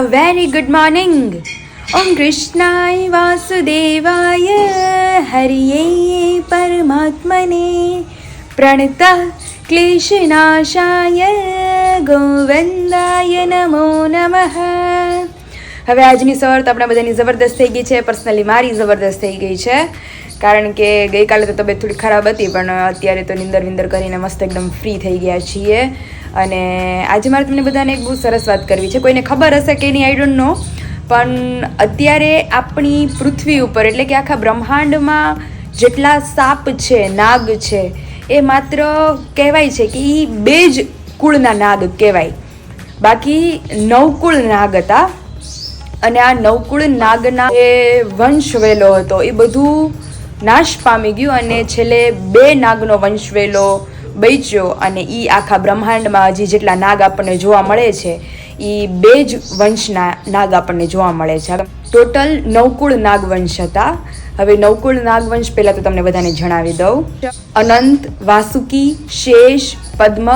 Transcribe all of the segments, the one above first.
A very good morning. Om Krishnaya Vasudevaya Hariye Paramatmane Pranatah Kleshanashaya Govindaya Namo Namaha. હવે આજની સવાર તો આપણા બધાની જબરદસ્ત થઈ ગઈ છે. પર્સનલી મારી જબરદસ્ત થઈ ગઈ છે, કારણ કે ગઈકાલે તો તબિયત થોડી ખરાબ હતી, પણ અત્યારે તો નિંદર કરીને મસ્ત એકદમ ફ્રી થઈ ગયા છીએ. અને આજે મારે તમને બધાને એક બહુ સરસ વાત કરવી છે. કોઈને ખબર હશે કે નહીં, આઈ ડોન્ટ નો, પણ અત્યારે આપણી પૃથ્વી ઉપર એટલે કે આખા બ્રહ્માંડમાં જેટલા સાપ છે, નાગ છે, એ માત્ર કહેવાય છે કે એ 2 જ કુળના નાગ કહેવાય. બાકી 9 કુળ નાગ હતા, અને આ 9 કુળ નાગના જે વંશવેલો હતો એ બધું નાશ પામી ગયું, અને છેલ્લે 2 નાગનો વંશવેલો બચ્યો. અને એ આખા બ્રહ્માંડમાં હજી જેટલા નાગ આપણને જોવા મળે છે એ 2 જ વંશના નાગ આપણને જોવા મળે છે. ટોટલ 9 કુળ નાગવંશ હતા. હવે 9 કુળ નાગવંશ પહેલાં તો તમને બધાને જણાવી દઉં. અનંત, વાસુકી, શેષ, પદ્મ,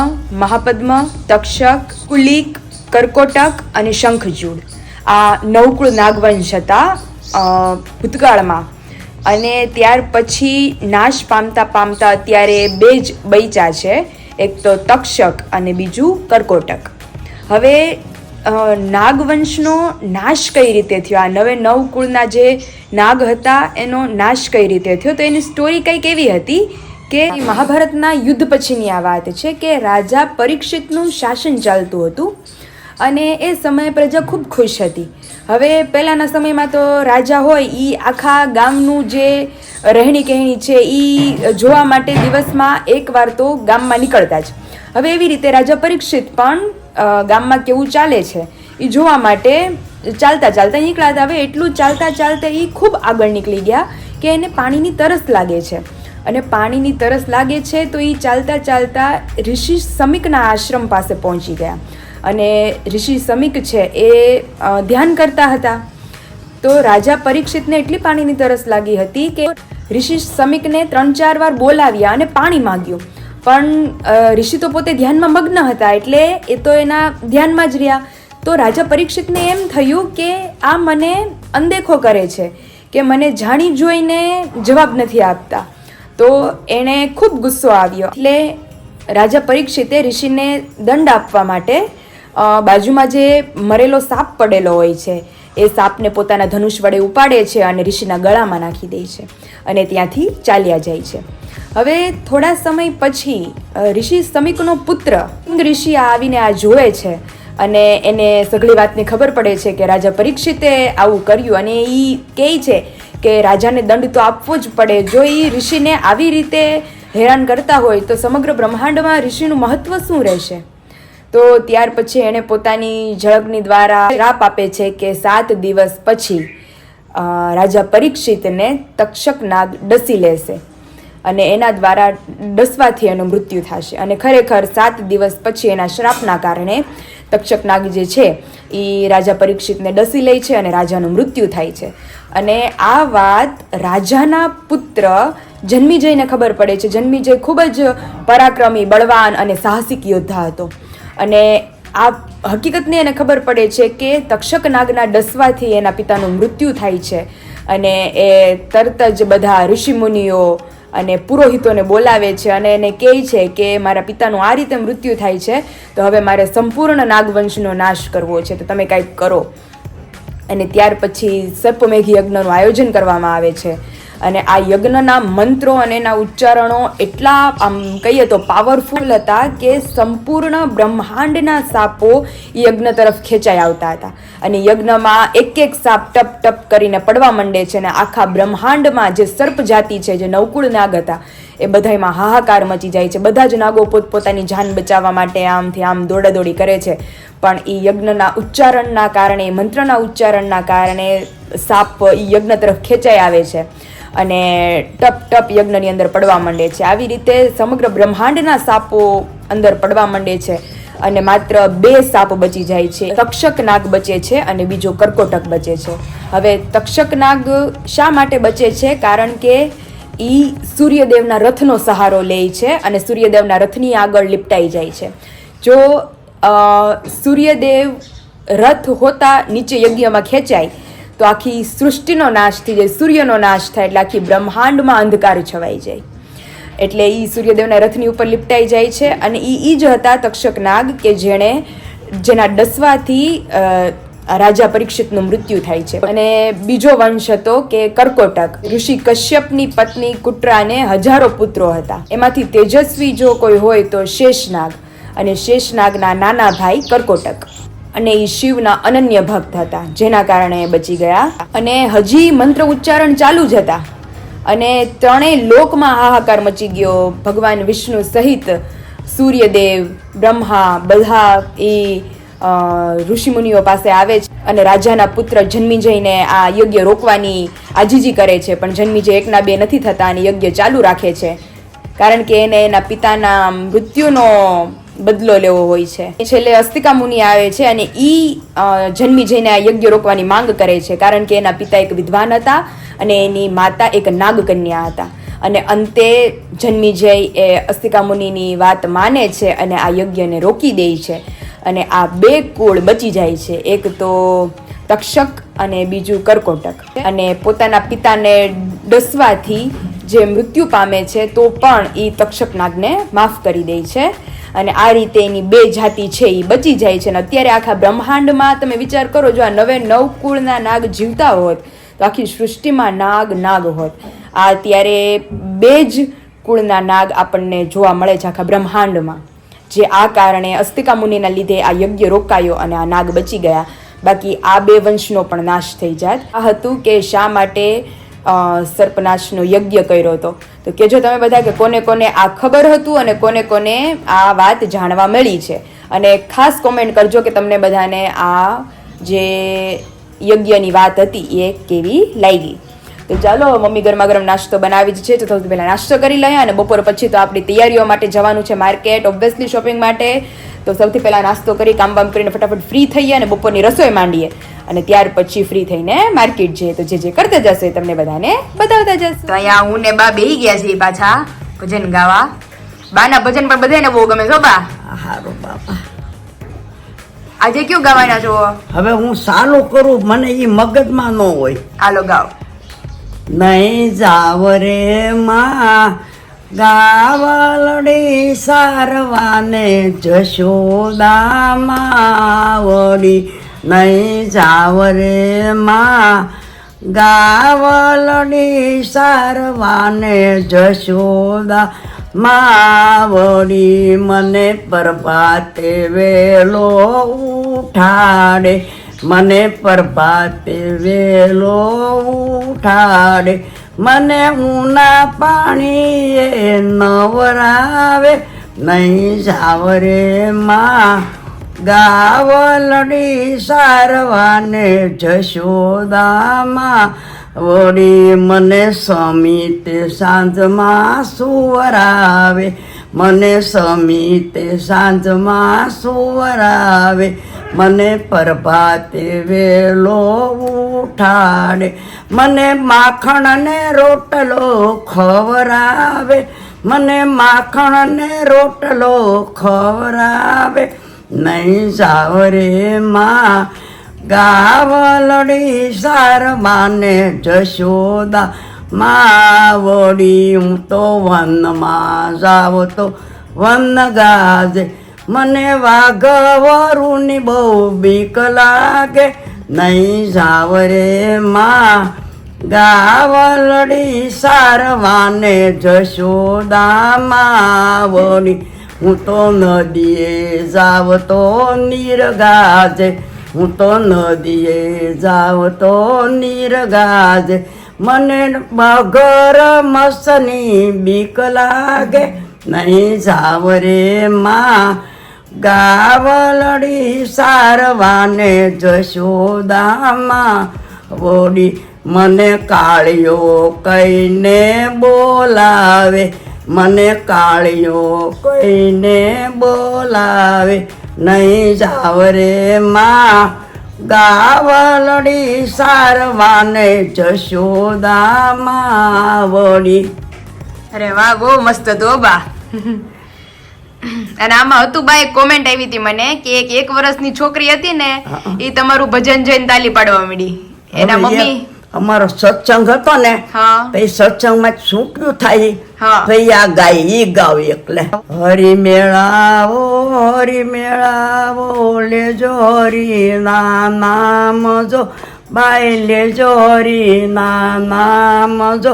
મહાપદ્મ, તક્ષક, કુલિક, કર્કોટક અને શંખચૂડ. આ 9 કુળ નાગવંશ હતા ભૂતકાળમાં. અને ત્યાર પછી નાશ પામતા અત્યારે 2 જ બચ્યા છે, એક તો તક્ષક અને બીજું કર્કોટક. હવે નાગવંશનો નાશ કઈ રીતે થયો, આ 9 કુળના જે નાગ હતા એનો નાશ કઈ રીતે થયો, તો એની સ્ટોરી કંઈક એવી હતી કે મહાભારતના યુદ્ધ પછીની આ વાત છે કે રાજા પરીક્ષિતનું શાસન ચાલતું હતું, અને એ સમયે પ્રજા ખૂબ ખુશ હતી. હવે પહેલાંના સમયમાં તો રાજા હોય એ આખા ગામનું જે રહેણી કહેણી છે એ જોવા માટે દિવસમાં એકવાર તો ગામમાં નીકળતા જ. હવે એવી રીતે રાજા પરીક્ષિત પણ ગામમાં કેવું ચાલે છે એ જોવા માટે ચાલતા નીકળ્યા હતા. હવે એટલું ચાલતા એ ખૂબ આગળ નીકળી ગયા કે એને પાણીની તરસ લાગે છે. અને પાણીની તરસ લાગે છે તો એ ચાલતા ઋષિ સમીકના આશ્રમ પાસે પહોંચી ગયા. અને ઋષિ સમીક છે એ ધ્યાન કરતા હતા. તો રાજા પરીક્ષિતને એટલી પાણીની તરસ લાગી હતી કે ઋષિ સમીકને 3-4 વાર બોલાવ્યા અને પાણી માંગ્યું. પણ ઋષિ તો પોતે ધ્યાનમાં મગ્ન હતા, એટલે એ તો એના ધ્યાનમાં જ રહ્યા. તો રાજા પરીક્ષિતને એમ થયું કે આ મને અનદેખો કરે છે, કે મને જાણી જોઈને જવાબ નથી આપતા. તો એણે ખૂબ ગુસ્સો આવ્યો. એટલે રાજા પરીક્ષિતે ઋષિને દંડ આપવા માટે બાજુમાં જે મરેલો સાપ પડેલો હોય છે એ સાપને પોતાના ધનુષ વડે ઉપાડે છે અને ઋષિના ગળામાં નાખી દે છે, અને ત્યાંથી ચાલ્યા જાય છે. હવે થોડા સમય પછી ઋષિ સમીકનો પુત્ર ઋષિ આવીને આ જોવે છે, અને એને સઘળી વાતની ખબર પડે છે કે રાજા પરીક્ષિતે આવું કર્યું, અને એ કહે છે કે રાજાને દંડ તો આપવો જ પડે. જો એ ઋષિને આવી રીતે હેરાન કરતા હોય તો સમગ્ર બ્રહ્માંડમાં ઋષિનું મહત્વ શું રહેશે. તો ત્યાર પછી એણે પોતાની ઝળકની દ્વારા શ્રાપ આપે છે કે 7 દિવસ પછી રાજા પરીક્ષિતને તક્ષક નાગ ડસી લેશે, અને એના દ્વારા ડસવાથી એનું મૃત્યુ થશે. અને ખરેખર 7 દિવસ પછી એના શ્રાપના કારણે તક્ષક નાગ જે છે એ રાજા પરીક્ષિતને ડસી લે છે અને રાજાનું મૃત્યુ થાય છે. અને આ વાત રાજાના પુત્ર જન્મેજયને ખબર પડે છે. જન્મેજય ખૂબ જ પરાક્રમી, બળવાન અને સાહસિક યોદ્ધા હતો. અને આ હકીકતને એને ખબર પડે છે કે તક્ષક નાગના ડસવાથી એના પિતાનું મૃત્યુ થાય છે. અને એ તરત જ બધા ઋષિમુનિઓ અને પુરોહિતોને બોલાવે છે અને એને કહે છે કે મારા પિતાનું આ રીતે મૃત્યુ થાય છે, તો હવે મારે સંપૂર્ણ નાગવંશનો નાશ કરવો છે, તો તમે કાંઈક કરો. અને ત્યાર પછી સર્પમેઘ યજ્ઞનું આયોજન કરવામાં આવે છે. અને આ યજ્ઞના મંત્રો અને એના ઉચ્ચારણો એટલા કહીએ તો પાવરફુલ હતા કે સંપૂર્ણ બ્રહ્માંડના સાપો યજ્ઞ તરફ ખેંચાઈ આવતા હતા. અને યજ્ઞમાં એક સાપ ટપ કરીને પડવા માંડે છે, અને આખા બ્રહ્માંડમાં જે સર્પ જાતિ છે, જે 9 કુળ નાગ હતા, એ બધામાં હાહાકાર મચી જાય છે. બધા જ નાગો પોતપોતાની જાન બચાવવા માટે આમથી આમ દોડાદોડી કરે છે. પણ એ યજ્ઞના ઉચ્ચારણના કારણે, મંત્રના ઉચ્ચારણના કારણે સાપ યજ્ઞ તરફ ખેંચાઈ આવે છે અને ટપ યજ્ઞની અંદર પડવા માંડે છે. આવી રીતે સમગ્ર બ્રહ્માંડના સાપો અંદર પડવા માંડે છે, અને માત્ર 2 સાપ બચી જાય છે. તક્ષક નાગ બચે છે અને બીજો કર્કોટક બચે છે. હવે તક્ષક નાગ શા માટે બચે છે? કારણ કે એ સૂર્યદેવના રથનો સહારો લે છે અને સૂર્યદેવના રથની આગળ લીપટાઈ જાય છે. જો સૂર્યદેવ રથ હોતા નીચે યજ્ઞમાં ખેંચાય તો આખી સૃષ્ટિનો નાશ થઈ જાય, સૂર્યનો નાશ થાય, એટલે આખી બ્રહ્માંડમાં અંધકાર છવાઈ જાય. એટલે એ સૂર્યદેવના રથની ઉપર લિપટાઈ જાય છે. અને એ જ હતા તક્ષક નાગ કે જેના ડસવાથી રાજા પરીક્ષિતનું મૃત્યુ થાય છે. અને બીજો વંશ હતો કે કર્કોટક. ઋષિ કશ્યપની પત્ની કુટ્રાને હજારો પુત્રો હતા. એમાંથી તેજસ્વી જો કોઈ હોય તો શેષનાગ, અને શેષનાગના નાના ભાઈ કર્કોટક. અને એ શિવના અનન્ય ભક્ત હતા, જેના કારણે એ બચી ગયા. અને હજી મંત્ર ઉચ્ચારણ ચાલુ જ હતા અને ત્રણેય લોકમાં હાહાકાર મચી ગયો. ભગવાન વિષ્ણુ સહિત સૂર્યદેવ, બ્રહ્મા બધા એ ઋષિમુનિઓ પાસે આવે છે અને રાજાના પુત્ર જન્મીજયને આ યજ્ઞ રોકવાની આજીજી કરે છે. પણ જન્મીજય એકના બે નથી થતા અને યજ્ઞ ચાલુ રાખે છે, કારણ કે એને એના પિતાના મૃત્યુનો બદલો લેવો હોય છે. છેલ્લે અસ્તિકા મુનિ આવે છે અને જન્મીજયને આ યજ્ઞ રોકવાની માંગ કરે છે, કારણ કે એના પિતા એક વિદ્વાન હતા અને એની માતા એક નાગકન્યા હતા. અને અંતે જન્મીજય એ અસ્તિકા મુનિની વાત માને છે અને આ યજ્ઞને રોકી દે છે. અને આ બે કુળ બચી જાય છે, એક તો તક્ષક અને બીજું કર્કોટક. અને પોતાના પિતાને ડસવાથી જે મૃત્યુ પામે છે તો પણ એ તક્ષક નાગને માફ કરી દે છે. અને આ રીતે એની બે જાતિ છે એ બચી જાય છે. અને અત્યારે આખા બ્રહ્માંડમાં તમે વિચાર કરો, જો આ 9 કુળના નાગ જીવતા હોત તો આખી સૃષ્ટિમાં નાગ હોત. આ અત્યારે 2 જ કુળના નાગ આપણને જોવા મળે છે આખા બ્રહ્માંડમાં, જે આ કારણે અસ્તિકા મુનિના લીધે આ યજ્ઞ રોકાયો અને આ નાગ બચી ગયા. બાકી આ 2 વંશનો પણ નાશ થઈ જાત. આ હતું કે શા માટે સર્પનાશનો યજ્ઞ કર્યો હતો. તો કહેજો તમે બધા કે કોને કોને આ ખબર હતું અને કોને કોને આ વાત જાણવા મળી છે. અને ખાસ કોમેન્ટ કરજો કે તમને બધાને આ જે યજ્ઞની વાત હતી એ કેવી લાગી. તો ચાલો, મમ્મી ગરમા ગરમ નાસ્તો બનાવી જ છે, તો સૌથી પહેલાં નાસ્તો કરી લઈએ. અને બપોર પછી તો આપણી તૈયારીઓ માટે જવાનું છે માર્કેટ, ઓબ્વિયસલી શોપિંગ માટે. તો સૌથી પહેલાં નાસ્તો કરી, કામ બામ કરીને ફટાફટ ફ્રી થઈએ અને બપોરની રસોઈ માંડીએ. અને ત્યાર પછી ફ્રી થઈને માર્કેટ જઈએ. તો જે કરતા જશે તમને બધાને બતાવતા જશે. તો અહીંયા હું ને બા બેહી ગયા છે પાછા ભજન ગાવા. બાના ભજન પણ બધાને બહુ ગમે છો બા. હારું બાપા. આજે કયું ગાવાના છો? હવે હું ચાલુ કરું, મને એ મગજમાં ન હોય. હાલો ગાવ. નહીં જાવ રે માં ગાવલડી સારવાને જશોદા માવડી. નહીં જાવ રે માં ગાવલડી સારવાને જશોદા માવડી. મને પ્રભાતે વેલો ઉઠાડે, મને પ્રભાતે વેલો ઉઠાડે. મને ઊના પાણીએ નવરાવે. નહીં જાવ રે માં ગાવલડી સારવાને જશોદામાં વળી. મને સમીતે સાંજમાં સુવરાવે, મને સમીતે સાંજમાં સુવરાવે. મને પ્રભાતે વેલો ઉઠાડે, મને માખણ ને રોટલો ખવરાવે. મને માખણ ને રોટલો ખવરાવે. નહીં જાવ રે માં ગાવલડી સારવાને જશોદા માવડી. હું તો વનમાં જાવ તો વન ગાજે, મને વાઘવરુની બહુ બીક લાગે. નહીં જાવ રે માં ગાવલડી સારવાને જશોદા માવડી. હું તો નદીએ જાવ તો નીર ગાજે, હું તો નદીએ જાવ તો નીર ગાજે. મને મગર મસની બીક લાગે. નહીં જાવ રે માં ગાવલડી સારવાને જશોદામાં વડી. મને કાળિયો કહીને બોલાવે, મને કાળિયો કહીને બોલાવે. નહીં જાવ રે માં ગાવલડી સારવાને જશોદામાં વડી. અરે વાહ, બહુ મસ્ત હતો બા. અને આમાં હતું બા એક કોમેન્ટ આવી હતી મને કે એક વર્ષની છોકરી હતી ને એ તમારું ભજન જોઈને તાલી પાડવા માંડી. એના હવે મમ્મી અમારો સત્સંગ હતો ને હા તો એ સત્સંગમાં છૂટ્યું થાય હા તો ઈ આ ગાય ઈ ગાવ એકલે હરી મેળાવો લેજો હરી ના નામ જો બાઈ લેજો હરી ના નામ જો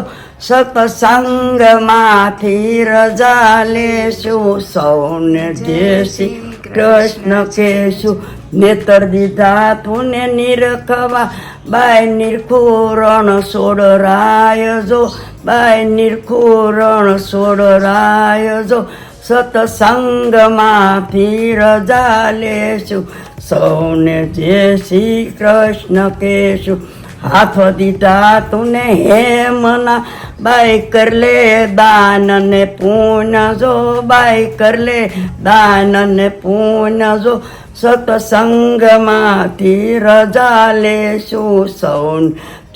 સત્સંગમાંથી રજા લેશું સૌને જય શ્રી કૃષ્ણ કહેશું નેતર દીધા તુને નિરખવા બાય નિરખુરણ સોડરાય જો બાય નિરખુરણ સોડરાય જો સત્સંગમાંથી રજા લેશું સૌને જય શ્રી કૃષ્ણ કહેશું હાથ દીધા તુને હેમના બાઈ કર લે દાન ને પુણ્ય જો બાઈ કર લે દાન ને પુણ્ય જો સત્સંગમાંથી રજા લેશું સૌન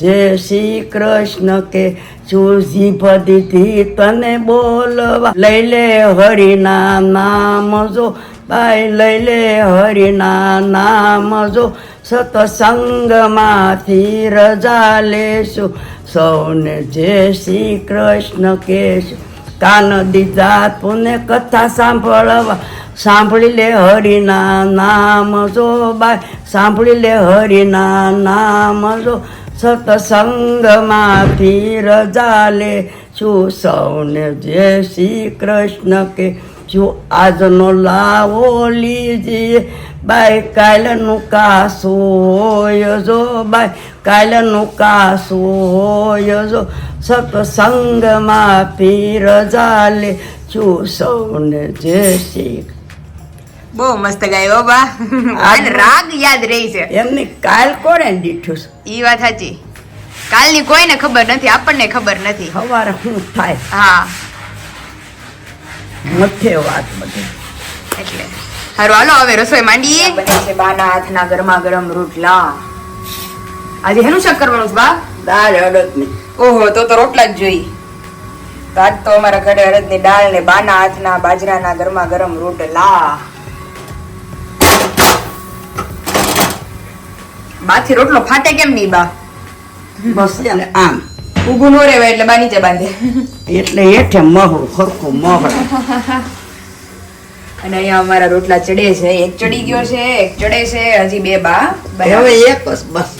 જય શ્રી કૃષ્ણ કે શું જીભ દીધી તને બોલવા લઈ લે હરિના નામ જો બાઈ લઈ લે હરિના નામ જો સત્સંગમાંથી રજા લેશું સૌને જય શ્રી કૃષ્ણ કહેશું કાન દીધા તુને કથા સાંભળવા સાંભળી લે હરિના નામ જો બાય સાંભળી લે હરિના નામ જો સત્સંગમાંથી રજા લેશું સૌને જય શ્રી કૃષ્ણ કે જો આજનો લાવો લીજીએ બાય કાલનું કાશું હોય જો બાય કાલનું કાશું હોય જો સત્સંગમાંથી રજા લેશું સૌને જય શ્રી. બહુ મસ્ત ગાયો બા. અને રાગ યાદ રહી છે એમની કાલ કોને દીઠું છે ઈ વાત સાચી. કાલની કોઈને ખબર નથી, આપણને ખબર નથી સવારે શું થાય હા મથે વાત બધી એટલે હારું હાલો હવે રસોઈ માંડીએ. બને છે બાના હાથના ગરમા ગરમ રોટલા. આજે હેનું શાક કરવાનું છે બા? દાળ અડદની. ઓહો તો રોટલા જ જોઈ. તો આજ તો અમારા ઘરે અડદની દાળ ને બાના હાથના બાજરાના ગરમા ગરમ રોટલા. બાથી રોટલો ફાટે કેમ નહીં બા? બસ એને આમ ઊભું નો રહેવાય એટલે બા નીચે બાંધે એટલે હેઠે મહું ખરખું મહળ. અને અહીંયા અમારા રોટલા ચડે છે. એક ચડી ગયો છે, એક ચડે છે, હજી બે બા હવે એક જ બસ.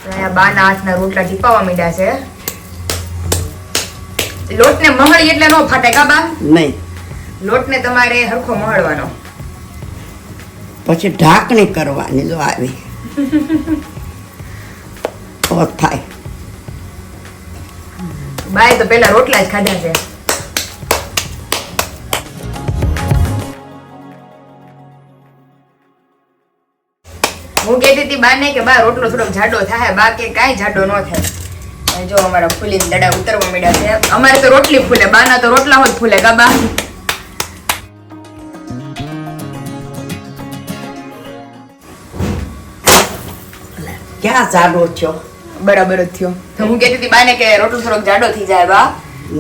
અહીંયા બાના હાથના રોટલા ટીપાવા માંડ્યા છે. લોટને મહળી એટલે નો ફાટે કા બા? નહીં લોટને તમારે હરખો મહળવાનો. પછી ઢાંકણી કરવાની જો આવી તો થાય. બાય તો પેલા રોટલા જ ખાધા છે. હું કહેતી હતી બાને કે બા રોટલો થોડોક જાડો થાય. બા કે કાંઈ જાડો ન થાય. અને જો અમારા ફૂલીને દડા ઉતરવા માંડ્યા છે. અમારે તો રોટલી ફૂલે, બાના તો રોટલા જ ફૂલે કા બા? ક્યાં જાડો થયો? બરાબર જ થયો. તો હું કહેતી હતી બાને કે રોટલો થોડોક જાડો થઈ જાય બા.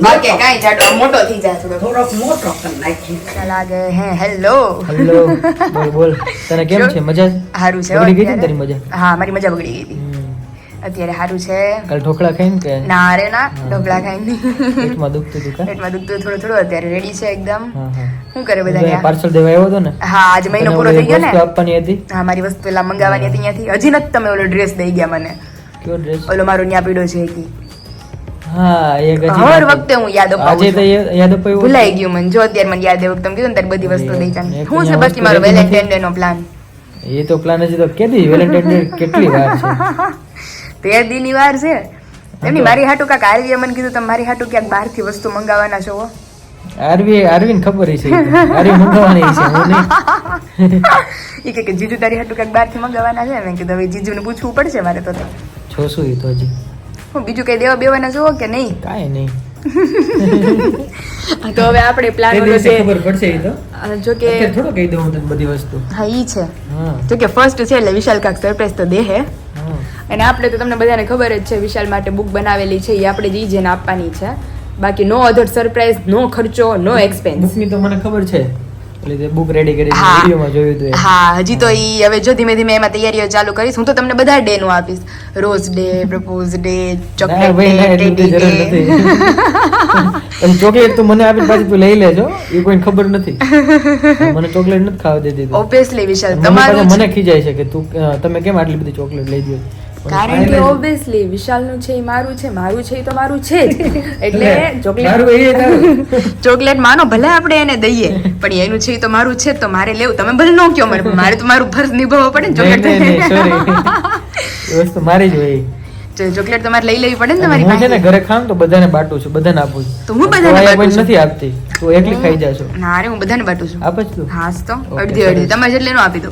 બા કે કાંઈ જાડો મોટો થઈ જાય થોડોક. થોડોક મોટો કરી નાખી. લાગે હે હેલો હેલો બોલ બોલ તને કેમ છે મજા હારું છે બગડી ગઈ હતી અત્યારે? તારી મજા હા મારી મજા બગડી ગઈ હતી. અત્યારે હારું છે. કાલ ઢોકળા ખાઈને કે ના રે ના ઢોકળા ખાઈને પેટમાં દુખતું હતું કા પેટમાં દુખતું થોડું થોડું. અત્યારે રેડી છે એકદમ. હા હા શું કરે બધા? પાર્સલ દેવા આવ્યો હતો ને હા આજ મહિનો પૂરો થઈ ગયો ને. વસ્તુ આપવાની હતી. હા મારી વસ્તુ પેલા મંગાવવાની હતી ત્યાંથી. હજી નથી તમે ઓલો ડ્રેસ દઈ ગયા મને. કયો ડ્રેસ? ઓલો મારો ન્યા પીડો છે ઈ. હા એક હજી હર બાકી. વખતે હું યાદ અપાવું આજે તો છું. યાદ અપાયું ભૂલાઈ ગયું મને. જો અત્યારે મને યાદ આવ્યું કે તમે કીધું ને તારી બધી વસ્તુ દઈ એક જાને. શું છે અહીંયા બાકી મારો વસ્તુ રેડી વેલેન્ટાઇન ડે નો પ્લાન? એ તો પ્લાન હજી તો કેદી વેલેન્ટાઇન ડે કેટલી વાર છે 13 દી ની વાર છે. એમની મારી હાટુ કાક આરવીએ મને કીધું તમે મારી હાટુ ક્યાંક બહારથી વસ્તુ મંગાવવાના છો. આરવીન ખબર છે આરવી મંગાવવાની છે હું નહીં. એ કે જીજુ તારી હાટુ ક્યાંક બહારથી મંગાવવાના છે. મેં કીધું હવે જીજુને પૂછવું પડશે મારે તો. છો શું એ તો હજી હું બીજું કઈ દેવા બેવાના છો કે નહીં? કાંઈ નહીં તો હવે આપણે પ્લાન તે ઓલો દિવસે છે. ખબર પડશે એ તો જો કે અત્યારે થોડો કહી દઉં હું તને બધી વસ્તુ હા ઈ છે. હા જો કે ફર્સ્ટ છે એટલે વિશાલ કાક સરપ્રાઈઝ તો દે હે. હા અને આપણે તો તમને બધાને ખબર જ છે વિશાલ માટે બુક બનાવેલી છે એ આપણે જ જેને આપવાની છે. બાકી નો અધર સરપ્રાઈઝ, નો ખર્ચો, નો એક્સપેન્સ. બુકની તો મને ખબર છે, એટલે તે બુક રેડી કરી હા. વિડીયોમાં જોયું હતું. હા, હજી તો ઈ હવે જો ધીમે ધીમે એમાં તૈયારીઓ ચાલુ કરીશ. હું તો તમને બધા ડે નું આપીશ. Rose day, propose day, chocolate day, teddy day. Chocolate તો મને આપી પાછી તું લઈ લેજો, એ કોઈને ખબર નથી. મને ચોકલેટ નથી ખાવા દેતી. ઓબ્વિયસલી વિશાલ મમ્મી તમારું પાછા મને ખીજાય છે કે તું તમે કેમ આટલી બધી ચોકલેટ લઈ દો. કારણ કે ઓબ્વિયસલી વિશાલનું છે એ મારું છે, મારું છે એ તો મારું છે જ. એટલે ચોકલેટ માનો ભલે આપણે એને દઈએ, પણ એનું છે એ તો મારું છે, તો મારે લેવું. તમે ભલે ન કહો, મારે તો મારું ફર્જ નિભાવવો પડે ને. ચોકલેટ વસ્તુ મારી જ હોય. ચોકલેટ તમારે લઈ લેવી પડે ને તમારી હું છે ને પાસે. ઘરે ખામ તો બધાને બાટું છું, બધાને આપું છું. તો હું બધાને કોઈ બાટું છું. નથી આપતી, તું એકલી ખાઈ જાશો. ના રે, હું બધાને બાટું છું. આપે જ તું? હાસ તો Okay, અડધી અડધી તમે જેટલી નો આપી દો.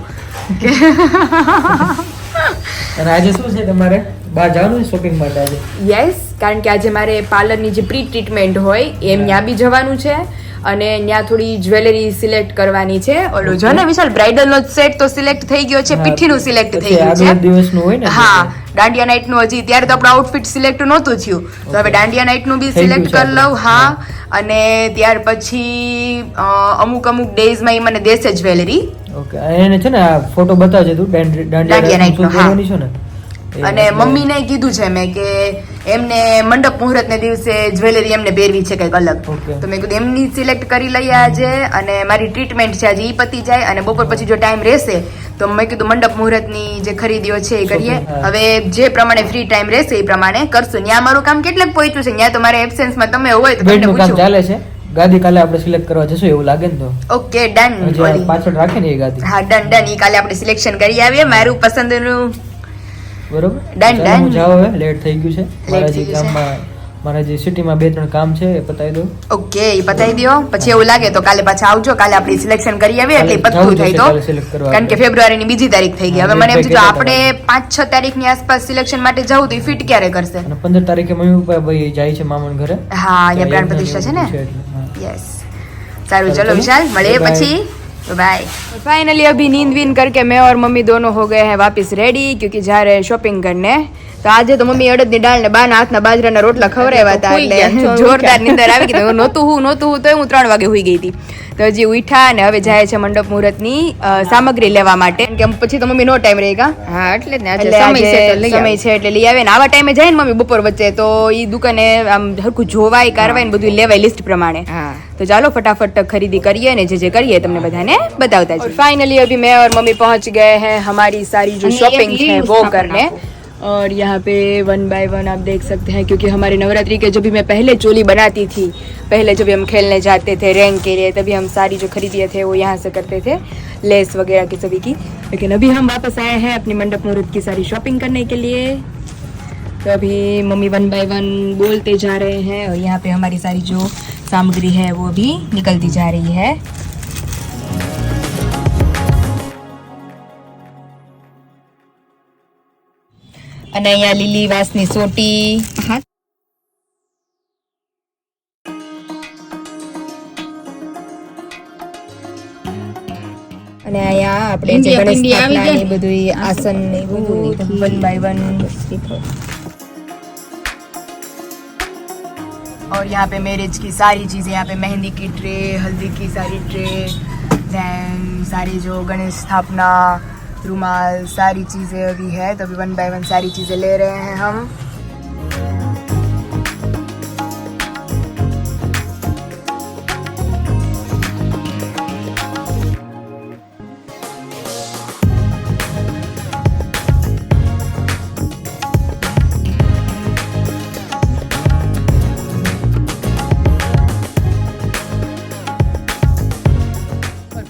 અને આજે શું છે તમારે બહાર જવાનું છે શોપિંગ માટે આજે? યસ, કારણ કે આજે મારે પાર્લરની જે પ્રી ટ્રીટમેન્ટ હોય એમ ત્યાં બી જવાનું છે અને ત્યાં થોડી જ્વેલરી સિલેક્ટ કરવાની છે. ઓલું જો ને વિશાલ, બ્રાઇડલ નો સેટ તો સિલેક્ટ થઈ ગયો છે, પીઠીનું સિલેક્ટ થઈ ગયું આગલા છે. દિવસનું હોય ને. હા, દાંડિયા નાઇટ નું હજી ત્યારે તો આપણું આઉટફિટ સિલેક્ટ નહોતું થયું, તો હવે દાંડિયા નાઇટ નું બી થઈ ગયું સિલેક્ટ છે કરી લઉં. હા, અને ત્યાર પછી અમુક ડેઝમાં ઈ મને દેશે જ્વેલરી. ઓકે, એને છે ને આ ફોટો બતાવજે તું દાંડિયા નાઇટનો, હા. પહેરવાની છો ને એ અને મમ્મીને કીધું છે મેં કે એમને મંડપ મુહૂર્ત ને દિવસે જ્વેલરી એમને પહેરવી છે કંઈક અલગ. Okay. તો મેં કીધું એમની સિલેક્ટ કરી લઈએ આજે, અને મારી ટ્રીટમેન્ટ છે આજે ઈ પતી જાય, અને બપોર પછી જો ટાઈમ રહેશે તો મેં કીધું મંડપ મુહૂર્તની જે ખરીદીઓ છે એ કરીએ. Shopping, હા. હવે જે પ્રમાણે ફ્રી ટાઈમ રહેશે એ પ્રમાણે કરશું. ત્યાં મારું કામ કેટલાક પહોંચ્યું છે, ત્યાં તો મારે એબ્સેન્સમાં તમે હોય તો તમને બેડનું કામ પૂછું. ચાલે છે. ગાદી કાલે આપણે સિલેક્ટ કરવા જશું એવું લાગે ને તો. Okay, done. હજી આ પાછળ રાખે ને એ ગાદી. હા, ડન ડન. ઈ કાલે આપણે સિલેક્શન કરી આવીએ મારું પસંદનું. બરોબર. Done, ચાલો, હું done. જાઉં હવે, લેટ થઈ ગયું છે. મારા થઈ જે ગયું છે. ગામમાં મારા જે સિટીમાં 2-3 કામ છે એ પતાવી દઉં. ઓકે, ઈ પતાવી દો. પછી એવું લાગે તો કાલે પાછા આવજો, કાલે આપણે સિલેક્શન કરી આવીએ એટલે કાલે પતવું જવું થઈ જશે તો. કાલે select કરવા કારણ કે આપણે. ફેબ્રુઆરીની 2જી તારીખ થઈ ગઈ. હા, હવે મને એમ એક થયું બે આપણે 5-6 તારીખની આસપાસ સિલેક્શન માટે જવું તો ફિટ ક્યારે કરશે? અને 15 તારીખે મમ્મી પપ્પા ભાઈ જાય છે મામાના ઘરે. હા, અહીંયા પ્રાણ તો પ્રતિષ્ઠા છે ને. એટલે, હા. यस, सारू चलो, चलो विशाल, મળીએ bye. પછી बाय. फाइनली अभी नींद वीन करके मैं और मम्मी दोनों हो गए हैं वापस रेडी, क्योंकि जा रहे हैं शॉपिंग करने. तो આજે તો મમ્મી અડદની દાળ ને બાના હાથના બાજરાના રોટલા ખવડાવ્યા હતા, એટલે જોરદાર નીંદર આવી ગઈ. નહોતું હું તોય હું 3 વાગે હુઈ ગઈ હતી. તો હજી ઉઠા અને હવે જાય છે મંડપ મુહૂર્તની સામગ્રી લેવા માટે, કેમ પછી તો મમ્મી નો ટાઈમ રહેગા. હા, એટલે જ ને આજે એટલે સમય છે તો આજે લઈ સમય આવે. છે એટલે લઈ આવે ને. આવા ટાઈમે જાય ને મમ્મી બપોર વચ્ચે, તો ઈ દુકાને આમ હરખું જોવાય કારવાય ને બધું લેવાય લિસ્ટ પ્રમાણે. હા. तो चलो फटाफट खरीदी करिए ने जे કરીએ તમને બધાને बताता है. फाइनली अभी मैं और मम्मी पहुंच गए हैं हमारी सारी जो शॉपिंग है वो करने. और यहाँ पे 1 बाय 1 आप देख सकते हैं, क्योंकि हमारे नवरात्रि के जब भी मैं पहले चोली बनाती थी, पहले जब हम खेलने जाते थे रैंक के लिए, तभी हम सारी जो खरीदिए थे वो यहाँ से करते थे, लेस वगैरह की सभी की. लेकिन अभी हम वापस आए हैं अपनी मंडप मुहूर्त की सारी शॉपिंग करने के लिए. तो अभी मम्मी 1 बाय 1 बोलते जा रहे हैं और यहाँ पे हमारी सारी जो सामग्री है वो अभी निकलती जा रही है. અને અહીંયા લીલી વાસની સોટી. હા. અને અહીંયા આપણે જે પિંડી ગણેશ આવી સ્થાપના જાય. ને બધું આસન ને બધું 1 बाय 1. और यहाँ पे मैरिज की सारी चीज़ें, यहाँ पे मेहंदी की ट्रे, हल्दी की सारी ट्रे, देन सारी जो गणेश स्थापना, रुमाल, सारी चीज़ें अभी है. तो अभी 1 बाय 1 सारी चीज़ें ले रहे हैं हम.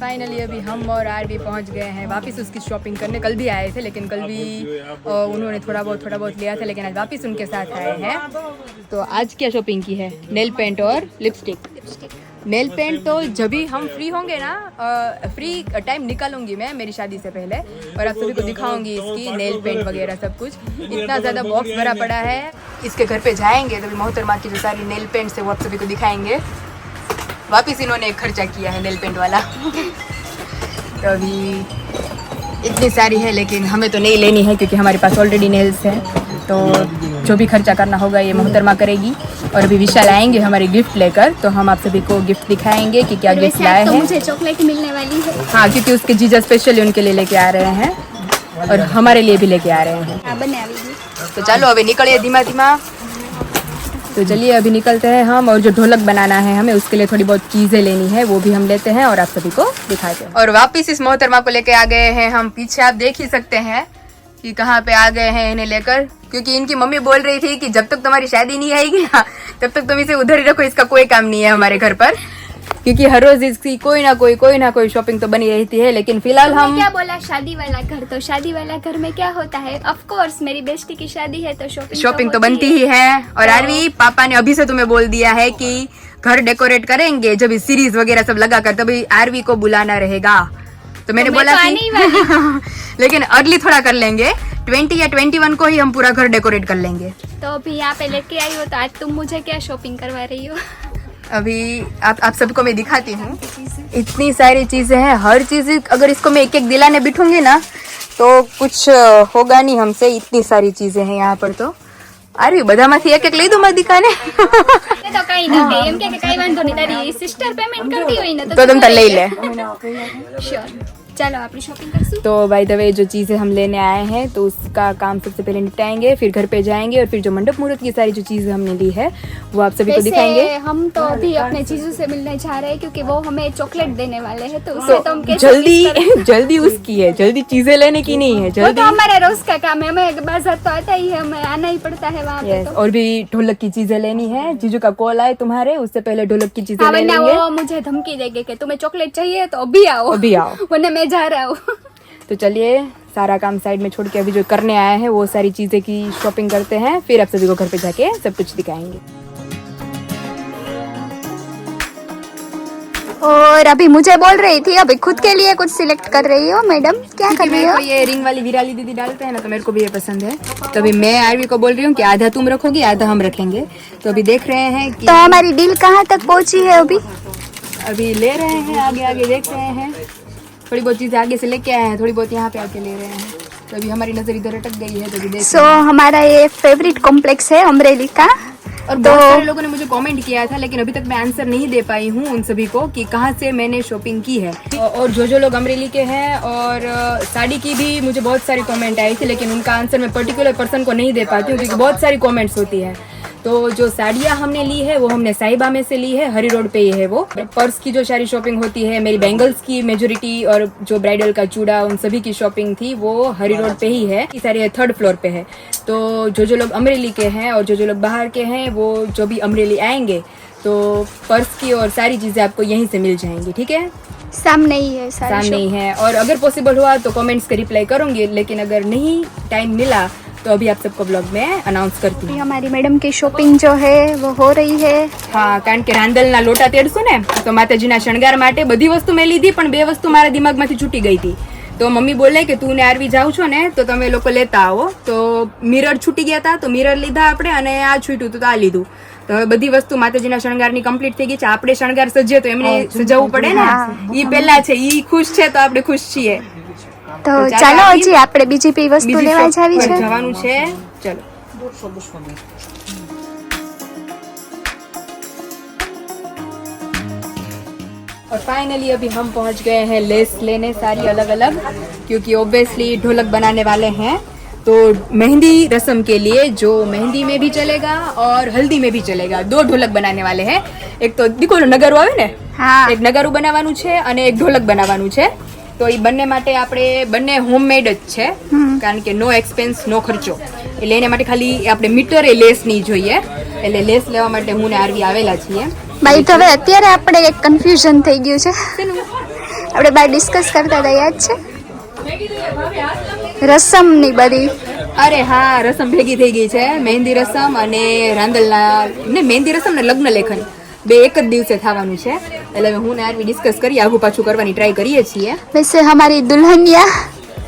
फाइनली अभी हम और आरबी पहुंच गए हैं वापस उसकी शॉपिंग करने. कल भी आए थे, लेकिन कल भी उन्होंने थोड़ा बहुत लिया था, लेकिन आज वापस उनके साथ आए हैं. तो आज क्या शॉपिंग की है? नेल पेंट और लिपस्टिक. नेल पेंट तो जब भी हम फ्री होंगे ना, फ्री टाइम निकालूंगी मैं मेरी शादी से पहले, और आप सभी को दिखाऊंगी इसकी नेल पेंट वगैरह सब कुछ. इतना ज़्यादा बॉक्स भरा पड़ा है. इसके घर पे जाएंगे तो मोहतरमा की जो सारी नेल पेंट्स है वो आप सभी को दिखाएंगे. वापिस इन्होंने एक खर्चा किया है नेल पेंट वाला. तो अभी इतनी सारी है, लेकिन हमें तो नहीं लेनी है क्योंकि हमारे पास ऑलरेडी नेल्स है। तो जो भी खर्चा करना होगा ये मोहतरमा करेगी। और अभी विशाल आएंगे हमारे गिफ्ट लेकर, तो हम आप सभी को गिफ्ट दिखाएंगे कि क्या गिफ्ट लाए हैं। मुझे चॉकलेट मिलने वाली है। हाँ, क्योंकि उसके जीजा स्पेशली उनके लिए लेके आ रहे हैं और हमारे लिए भी लेके आ रहे हैं। तो चलो अभी निकलिए धीमा धीमा। तो चलिए अभी निकलते हैं हम, और जो ढोलक बनाना है हमें उसके लिए थोड़ी बहुत चीजें लेनी है, वो भी हम लेते हैं और आप सभी को दिखाते हैं। और वापिस इस मोहतरमा को लेके आ गए हैं हम। पीछे आप देख ही सकते हैं कि कहाँ पे आ गए हैं इन्हें लेकर, क्योंकि इनकी मम्मी बोल रही थी कि जब तक तुम्हारी शादी नहीं आएगी ना तब तक तुम इसे उधर ही रखो, इसका कोई काम नहीं है हमारे घर पर, क्योंकि हर रोज इसकी कोई ना कोई शॉपिंग तो बनी रहती है। लेकिन फिलहाल हम क्या बोला, शादी वाला घर, तो शादी वाला घर में क्या होता है, ऑफ कोर्स मेरी बेस्टी की शादी है तो शॉपिंग तो बनती ही है। और आरवी, पापा ने अभी से तुम्हें बोल दिया है कि घर डेकोरेट करेंगे जब सीरीज वगैरह सब लगा कर, तभी आरवी को बुलाना रहेगा। तो मैंने बोला कि लेकिन अर्ली थोड़ा कर लेंगे, 20 या 21 को ही हम पूरा घर डेकोरेट कर लेंगे। तो अभी यहाँ पे लेके आई हो, तो आज तुम मुझे क्या शॉपिंग करवा रही हो? अभी आप सबको मैं दिखाती हूँ। इतनी सारी चीजें हैं, हर चीज अगर इसको मैं एक एक दिलाने बिठूंगी ना तो कुछ होगा नहीं हमसे, इतनी सारी चीजें हैं यहाँ पर। तो अरे બધામાંથી એક એક લઈ દઉં મારી દીકાને તો કઈ નથી, એમ કે કઈ વાંધો નહીં, તારી સિસ્ટર પેમેન્ટ કરતી હોય ને तो तुम तो ले ले। श्योर, चलो अपनी शॉपिंग करसूं। तो बाय द वे जो चीज़ें हम लेने आए हैं तो उसका काम सबसे पहले निपटाएंगे, फिर घर पे जाएंगे और फिर जो मंडप मुहूर्त की सारी जो चीज़ें हमने ली है वो आप सभी को दिखाएंगे। हम तो अभी अपने जीजू से मिलने जा रहे हैं क्योंकि वो हमें चॉकलेट देने वाले हैं, तो उससे तो हम कैसे जल्दी उसकी है, जल्दी चीजें लेने की नहीं है, वो जल्दी। तो हमारा रोज का काम है, हमें बाजार तो आता ही है, हमें आना ही पड़ता है वहाँ पे। और भी ढोलक की चीजें लेनी है। जीजू का कॉल आए तुम्हारे, उससे पहले ढोलक की चीजें ले वरना लेंगे। वो मुझे धमकी देंगे कि तुम्हें चॉकलेट चाहिए तो अभी आओ वरना मैं जा रहा हूँ। तो चलिए सारा काम साइड में छोड़ के अभी जो करने आए हैं वो सारी चीजें की शॉपिंग करते हैं, फिर आप सभी को घर पे जाके सब कुछ दिखाएंगे। और अभी मुझे बोल रही थी, अभी खुद के लिए कुछ सिलेक्ट कर रही हो मैडम, क्या कर रही हो? ये रिंग वाली विराली दीदी डालते हैं ना, तो मेरे को भी ये पसंद है। तो अभी मैं आरवी को बोल रही हूँ कि आधा तुम रखोगी आधा हम रखेंगे। तो अभी देख रहे हैं कि तो हमारी डील कहाँ तक पहुँची है? अभी ले रहे हैं, आगे आगे देख रहे हैं, थोड़ी बहुत चीजें आगे से लेके आए हैं, थोड़ी बहुत यहाँ पे आके ले रहे हैं। तो अभी हमारी नजर इधर अटक गई है, तो अभी देख रहे हैं। हमारा ये फेवरेट कॉम्प्लेक्स है अमरेली का, और बहुत सारे लोगों ने मुझे कमेंट किया था, लेकिन अभी तक मैं आंसर नहीं दे पाई हूँ उन सभी को कि कहाँ से मैंने शॉपिंग की है। और जो लोग अमरेली के हैं और साड़ी की भी मुझे बहुत सारी कमेंट आई थी, लेकिन उनका आंसर मैं पर्टिकुलर पर्सन को नहीं दे पाती हूँ क्योंकि बहुत सारी कमेंट्स होती है। तो जो साड़ियाँ हमने ली है वो हमने साहिबा में से ली है, हरी रोड पे ही है वो। पर्स की जो सारी शॉपिंग होती है, मेरी बैंगल्स की मेजोरिटी और जो ब्राइडल का चूड़ा उन सभी की शॉपिंग थी वो हरी रोड पे ही है। ये सारी 3rd फ्लोर पे है। तो जो लोग अमरेली के हैं और जो लोग बाहर के हैं वो जो भी अमरेली आएंगे तो पर्स की और सारी चीज़ें आपको यहीं से मिल जाएंगी, ठीक है? सामने ही है, सामने ही है। और अगर पॉसिबल हुआ तो कमेंट्स के रिप्लाई करूँगी, लेकिन अगर नहीं टाइम मिला तो अभी आप सबको ब्लॉग में अनाउंस करती हूँ। हमारी मैडम की शॉपिंग जो है वो हो रही है। हाँ, कारण કે રાંદલના લોટા તેડશું ને તો માતાજીના શણગાર માટે બધી વસ્તુ મેં લીધી, પણ 2 વસ્તુ મારા દિમાગમાંથી છૂટી ગઈ હતી। તો મમ્મી બોલે કે તું ને આરવી જાવ છો ને તો તમે લોકો લેતા આવો। તો મિરર છૂટી ગયા હતા, તો મિરર લીધા આપણે, અને આ છૂટ્યું તો આ લીધું। તો હવે બધી વસ્તુ માતાજીના શણગારની કમ્પ્લીટ થઈ ગઈ છે। આપણે શણગાર સજ્જે તો એમને સજાવવું પડે ને, ઈ પહેલા છે, ઈ ખુશ છે તો આપણે ખુશ છીએ। તો ચાલો હજી આપણે બીજી બી વસ્તુ લેવા જાવી છે, જવાનું છે। ચલો और फाइनली अभी हम पहुंच गए हैं लेस लेने सारी अलग अलग, क्योंकि ऑब्वियसली ढोलक बनाने वाले हैं। तो मेहंदी रस्म के लिए जो मेहंदी में भी चलेगा और हल्दी में भी चलेगा, 2 ढोलक बनाने वाले हैं। एक तो देखो नगारू આવે ને, એક નગારું બનાવવાનું છે અને એક ઢોલક બનાવવાનું છે। તો એ બંને માટે આપણે બંને હોમમેડ જ છે, કારણ કે નો એક્સપેન્સ નો ખર્ચો, એટલે એના માટે ખાલી આપણે મીટર એ લેસ નહીં જોઈએ, એટલે લેસ લેવા માટે હું ને આરવી આવેલા છીએ। ભાઈ તો હવે અત્યારે આપણે એક કન્ફ્યુઝન થઈ ગયું છે, આપણે બહાર ડિસ્કસ કરતા હતા, યાદ છે? રસમની બધી। અરે હા, રસમ ભેગી થઈ ગઈ છે, મહેંદી રસમ અને રાંદલના ને મહેંદી રસમ ને લગ્ન લેખન બે એક જ દિવસે થવાનું છે, એટલે હું ને આરવી ડિસ્કસ કરી આગુ પાછું કરવાની ટ્રાય કરીએ છીએ। वैसे हमारी दुल्हनिया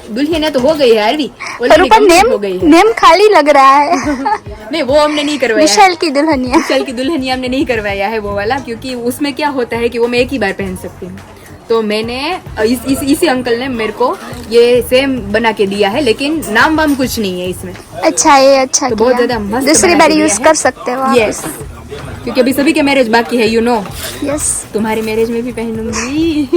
दुल्हनिया तो हो गई है आरवी, पर ऊपर नेम खाली लग रहा है। नहीं, वो हमने नहीं करवाया। विशाल की दुल्हनिया, विशाल की दुल्हनिया हमने नहीं करवाया है वो वाला, क्योंकि उसमें क्या होता है कि वो मैं एक ही बार पहन सकती हूँ। तो मैंने इसी अंकल ने मेरे को ये सेम बना के दिया है, लेकिन नाम वाम कुछ नहीं है इसमें। अच्छा, ये अच्छा तो बहुत किया। ज्यादा मस्त दूसरी बना बार के यूज दिया कर है। सकते हो आप। यस, क्योंकि अभी सभी के मैरिज बाकी है, यू नो। यस। तुम्हारी मैरिज में भी पहनूंगी।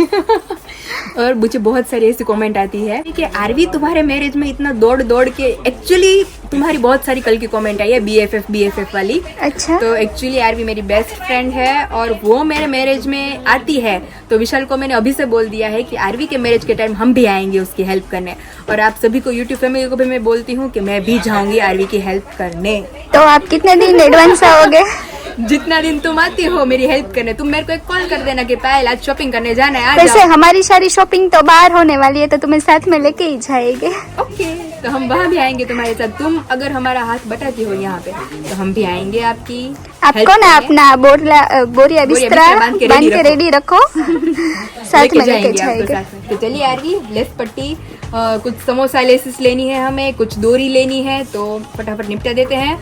और मुझे बहुत सारी ऐसी कमेंट आती है कि आरवी तुम्हारे मैरिज में इतना दौड़ दौड़ के, एक्चुअली तुम्हारी बहुत सारी कल की कमेंट आई है BFF वाली। अच्छा। तो एक्चुअली आरवी मेरी बेस्ट फ्रेंड है और वो मेरे मैरिज में आती है, तो विशाल को मैंने अभी से बोल दिया है कि आरवी के मैरिज के टाइम हम भी आएंगे उसकी हेल्प करने। और आप सभी को, यूट्यूब फैमिली को भी मैं बोलती हूँ कि मैं भी जाऊंगी आरवी की हेल्प करने। तो आप कितने दिन एडवांस आओगे? जितना दिन तुम आती हो मेरी हेल्प करने, तुम मेरे को एक कॉल कर देना कि पायल आज शॉपिंग करने जाना है, आ वैसे जाओ। हमारी सारी शॉपिंग तो बाहर होने वाली है, तो तुम्हें साथ में लेके ही जाएंगे। ओके, तो हम वहाँ भी आएंगे तुम्हारे साथ। तुम अगर हमारा हाथ बटाती हो यहाँ पे, तो हम भी आएंगे आपकी आपको help ना करने। अपना बोरिया बिस्तरा बांध के बांध के रेडी रखो, साथ में लेके जाएंगे आपको जाएंगे। साथ में। तो चलिए आरवी, लेस पट्टी, कुछ समोसा लेसिस लेनी है हमें, कुछ डोरी लेनी है, तो फटाफट निपटा देते हैं।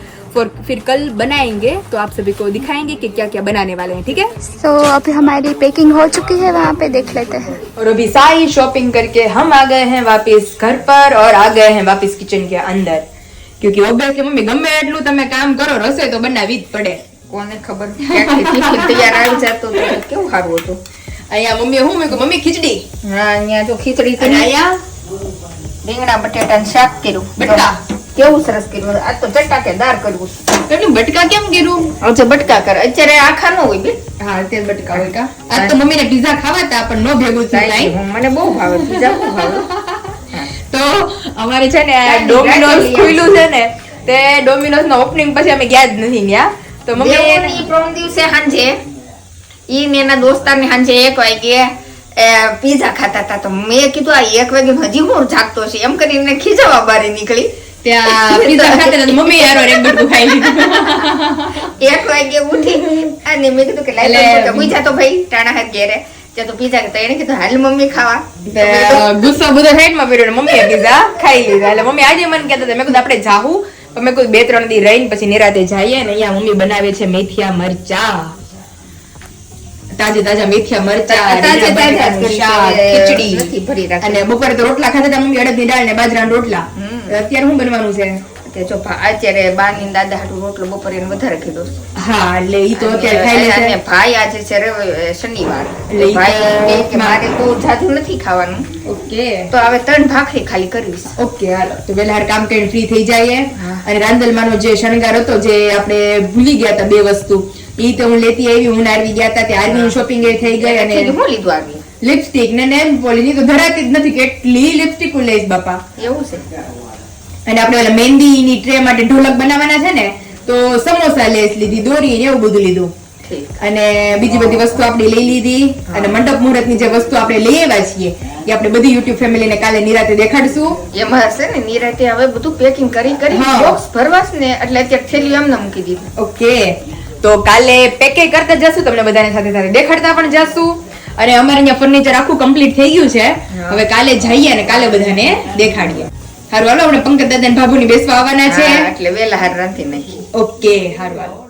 फिर कल बनाएंगे तो आप सभी को दिखाएंगे कि क्या क्या बनाने वाले हैं, ठीक है। तो अभी हमारी पैकिंग हो चुकी है, वहाँ पे देख लेते हैं। और अभी सारी शॉपिंग करके हम आ गए हैं वापस घर पर और आ गए हैं वापस किचन के अंदर, क्योंकि ऑब्वियसली मम्मी गમે એટલું તમે કામ કરો, રસોઈ તો બનાવવી જ પડે। કોને ખબર ક્યાંથી તૈયાર આવી જતો તો કેવું સારું હતું। અહીંયા મમ્મી હું મેં મમ્મી ખીચડી, હા અહીંયા જો ખીચડી અને કરી, અહીંયા રીંગણા બટેટાનું શાક કર્યું, બટકા। કેવું સરસ કર્યું। આ તો ચટાકેદાર કર્યું। કેટલું બટકા કેમ કર્યું? આજે બટકા કરે, અત્યારે આખા ન હોય બેન। હા તે બટકા હોય કા? આજ તો મમ્મીને પિઝા ખાવા હતા પણ નો ભેગું થાય। મને બહુ ભાવે પીઝા, બહુ ભાવે। તો અમારે છે ને ગાડી ડોમિનોઝ લઈ ખુલ્લું છે ને, તે ડોમિનોઝ નો ઓપનિંગ પછી અમે ગયા જ નથી ત્યાં। તો મમ્મી દેવુની પ્રથમ દિવસે સાંજે ઈ ને એના દોસ્તારને સાંજે 1 વાગે પીઝા ખાતા હતા, તો મેં કીધું આ 1 વાગે હજી હું જાગતો છે એમ કરીને ખીજાવા બારી નીકળી। ત્યાં પિઝા ખાતા હતા તો મમ્મી યાર એક બટકું ખાઈ લીધું। 1 વાગે ઉઠી અને મેં કીધું કે એટલે- લાઈ પૂછા તો ભાઈ ટાણા હાથ ઘેરે ત્યાં તો પીઝા તો એને કીધું હાલ મમ્મી ખાવા। ગુસ્સો બધો સાઈડમાં પડ્યો ને મમ્મીએ પિઝા ખાઈ લીધા। એટલે મમ્મી આજે મને કહેતા હતા, મેં કીધું આપણે જાહું, પણ મેં કીધું 2-3 દી રહીને પછી નિરાતે જઈએ। ને અહીંયા મમ્મી બનાવે છે મેથિયા મરચા, તાજા મેથિયા મરચા, તાજા રીંગણા બટાકાનું શાક, ખીચડી નથી ભરી રાખી। અને બપોરે તો રોટલા ખાતા હતા મમ્મી, અડદની દાળ ને બાજરાના રોટલા। અત્યારે શું બનવાનું છે? તે જો અત્યારે બાની દાદા હાટુ રોટલો બપોરે એને વધારે કીધો છે। હા એટલે ઈ તો અત્યારે ખાઈ લે અને છે। ભાઈ આજે છે શનિવાર, એટલે ઈ ભાઈ તો- કહે કે મારે બહુ જાજુ નથી ખાવાનું, ઓકે તો હવે 3 ભાખરી ખાલી કરવી છે। ઓકે, હાલો તો વેલા કામ કરીને ફ્રી થઈ જઈએ। અને રાંદલમાંનો જે શણગાર હતો, જે આપણે ભૂલી ગયા હતા 2 વસ્તુ, ઈ તો હું લેતી આવી। હું આરવી ગયા હતા ત્યાં આરવીની શોપિંગ થઈ ગઈ, અને એટલે હું લીધું આવી લિપસ્ટિક ને નેલ પોલિશ તો ધરાતી જ નથી, કેટલી લિપસ્ટિક લઈશ બાપા। એવું છે। અને આપણે ઓલા મહેંદીની ટ્રે માટે ઢોલક બનાવવાના છે ને, તો સમોસા લેસ લીધી, દોરી ને એવું બધું લીધું। ઠીક। અને બીજી બધી વસ્તુ આપણે લઈ લીધી। અને મંડપ મુહૂર્તની જે વસ્તુ આપણે લઈ આવ્યા છીએ એ આપણે બધી યુટ્યુબ ફેમિલીને કાલે નિરાતે દેખાડશું। એમાં હશે ને નિરાતે હવે બધું પેકિંગ કરી હા. બોક્સ ભરવાસ ને એટલે અત્યારે થેલી એમને મૂકી દીધું। ઓકે, તો કાલે પેકે કરતા જશું, તમને બધાને સાથે સાથે દેખાડતા પણ જશું। અને અમારે અહીંયા ફર્નિચર આખું કમ્પ્લીટ થઈ ગયું છે, હવે કાલે જઈએ અને કાલે બધાને દેખાડીએ। હારું હાલો, આપણે પંકજ દાદા ને ભાભુની બેસવા આવવાના છે। હા, એટલે વેલા હાર રાંધી નાખી। ઓકે હારું હાલો।